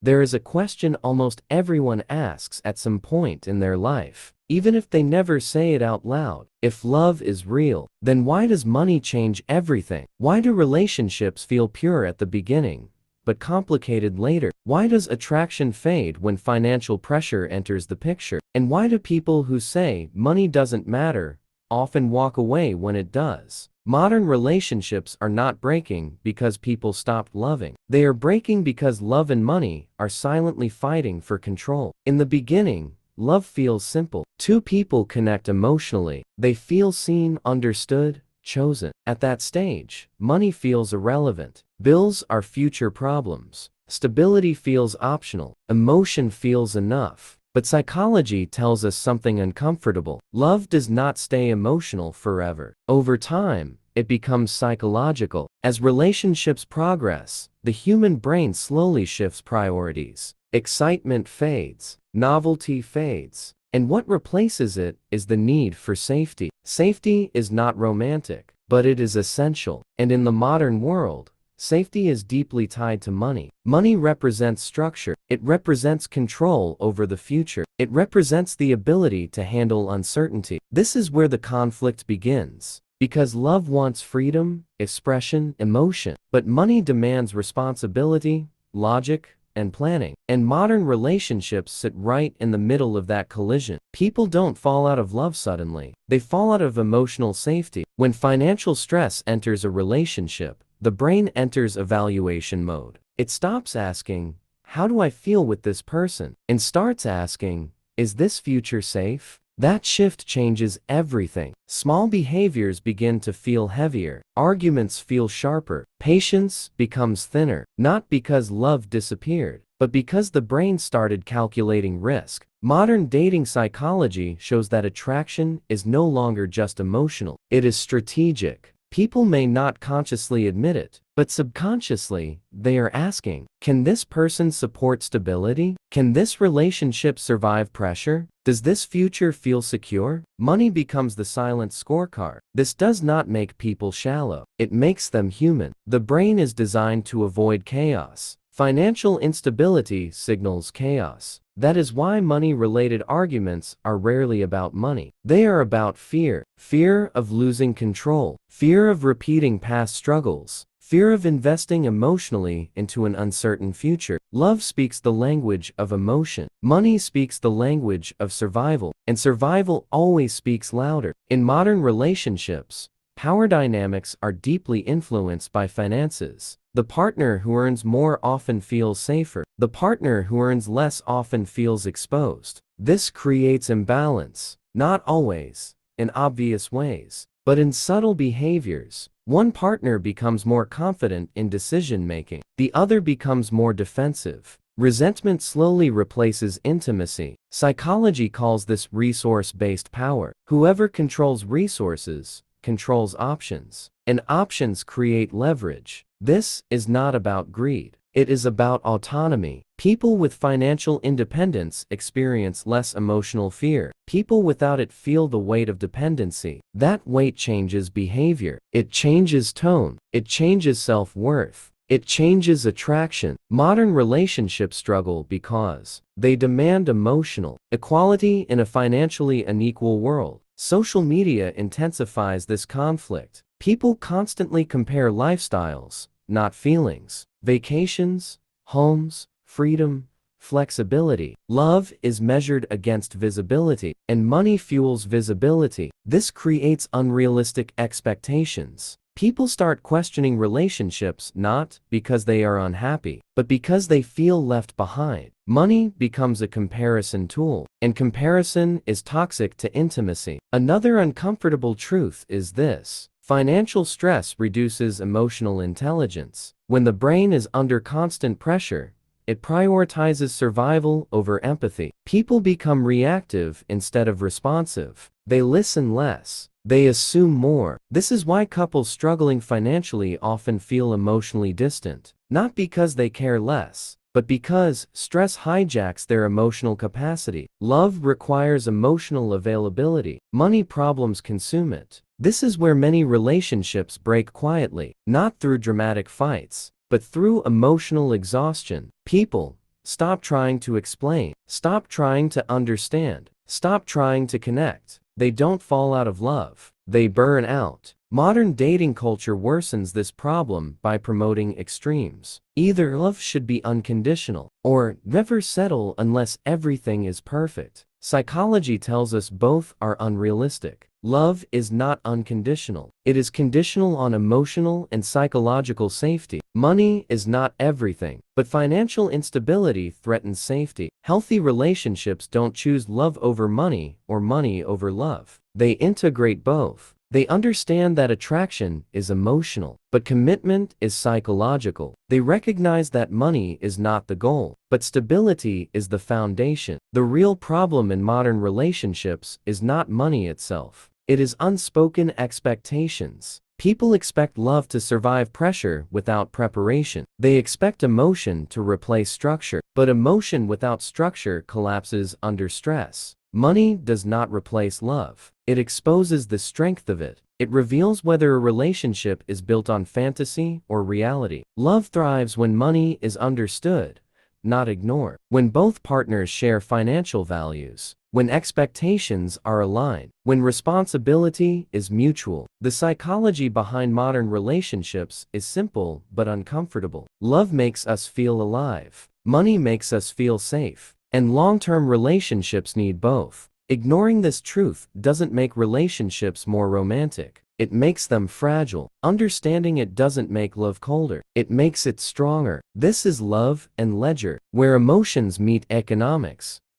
There is a question almost everyone asks at some point in their life, even if they never say it out loud. If love is real, then why does money change everything? Why do relationships feel pure at the beginning, but complicated later? Why does attraction fade when financial pressure enters the picture? And why do people who say money doesn't matter often walk away when it does? Modern relationships are not breaking because people stopped loving. They are breaking because love and money are silently fighting for control. In the beginning, love feels simple. Two people connect emotionally. They feel seen, understood, chosen. At that stage, money feels irrelevant. Bills are future problems. Stability feels optional. Emotion feels enough. But psychology tells us something uncomfortable. Love does not stay emotional forever. Over time, it becomes psychological. As relationships progress, the human brain slowly shifts priorities. Excitement fades. Novelty fades. And what replaces it is the need for safety. Safety is not romantic, but it is essential. And in the modern world, safety is deeply tied to money. Money represents structure. It represents control over the future. It represents the ability to handle uncertainty. This is where the conflict begins. Because love wants freedom, expression, emotion. But money demands responsibility, logic, and planning. And modern relationships sit right in the middle of that collision. People don't fall out of love suddenly. They fall out of emotional safety. When financial stress enters a relationship, the brain enters evaluation mode. It stops asking, "How do I feel with this person?" and starts asking, "Is this future safe?" That shift changes everything. Small behaviors begin to feel heavier. Arguments feel sharper. Patience becomes thinner. Not because love disappeared, but because the brain started calculating risk. Modern dating psychology shows that attraction is no longer just emotional. It is strategic. People may not consciously admit it, but subconsciously, they are asking, can this person support stability? Can this relationship survive pressure? Does this future feel secure? Money becomes the silent scorecard. This does not make people shallow. It makes them human. The brain is designed to avoid chaos. Financial instability signals chaos. That is why money-related arguments are rarely about money. They are about fear. Fear of losing control. Fear of repeating past struggles. Fear of investing emotionally into an uncertain future. Love speaks the language of emotion. Money speaks the language of survival. And survival always speaks louder. In modern relationships, power dynamics are deeply influenced by finances. The partner who earns more often feels safer. The partner who earns less often feels exposed. This creates imbalance, not always in obvious ways, but in subtle behaviors. One partner becomes more confident in decision-making. The other becomes more defensive. Resentment slowly replaces intimacy. Psychology calls this resource-based power. Whoever controls resources controls options, and options create leverage. This is not about greed. It is about autonomy. People with financial independence experience less emotional fear. People without it feel the weight of dependency. That weight changes behavior. It changes tone. It changes self-worth. It changes attraction. Modern relationships struggle because they demand emotional equality in a financially unequal world. Social media intensifies this conflict. People constantly compare lifestyles, not feelings. Vacations, homes, freedom, flexibility. Love is measured against visibility, and money fuels visibility. This creates unrealistic expectations. People start questioning relationships not because they are unhappy, but because they feel left behind. Money becomes a comparison tool, and comparison is toxic to intimacy. Another uncomfortable truth is this: financial stress reduces emotional intelligence. When the brain is under constant pressure, it prioritizes survival over empathy. People become reactive instead of responsive. They listen less. They assume more. This is why couples struggling financially often feel emotionally distant. Not because they care less, but because stress hijacks their emotional capacity. Love requires emotional availability. Money problems consume it. This is where many relationships break quietly, not through dramatic fights, but through emotional exhaustion. People Stop trying to explain. Stop trying to understand. Stop trying to connect. They don't fall out of love. They burn out. Modern dating culture worsens this problem by promoting extremes. Either love should be unconditional, or never settle unless everything is perfect. Psychology tells us both are unrealistic. Love is not unconditional. It is conditional on emotional and psychological safety. Money is not everything, but financial instability threatens safety. Healthy relationships don't choose love over money or money over love. They integrate both. They understand that attraction is emotional, but commitment is psychological. They recognize that money is not the goal, but stability is the foundation. The real problem in modern relationships is not money itself. It is unspoken expectations. People expect love to survive pressure without preparation. They expect emotion to replace structure, but emotion without structure collapses under stress. Money does not replace love. It exposes the strength of it. It reveals whether a relationship is built on fantasy or reality. Love thrives when money is understood, not ignored. When both partners share financial values. When expectations are aligned. When responsibility is mutual. The psychology behind modern relationships is simple but uncomfortable. Love makes us feel alive. Money makes us feel safe. And long-term relationships need both. Ignoring this truth doesn't make relationships more romantic. It makes them fragile. Understanding it doesn't make love colder. It makes it stronger. This is Love and Ledger, where emotions meet economics.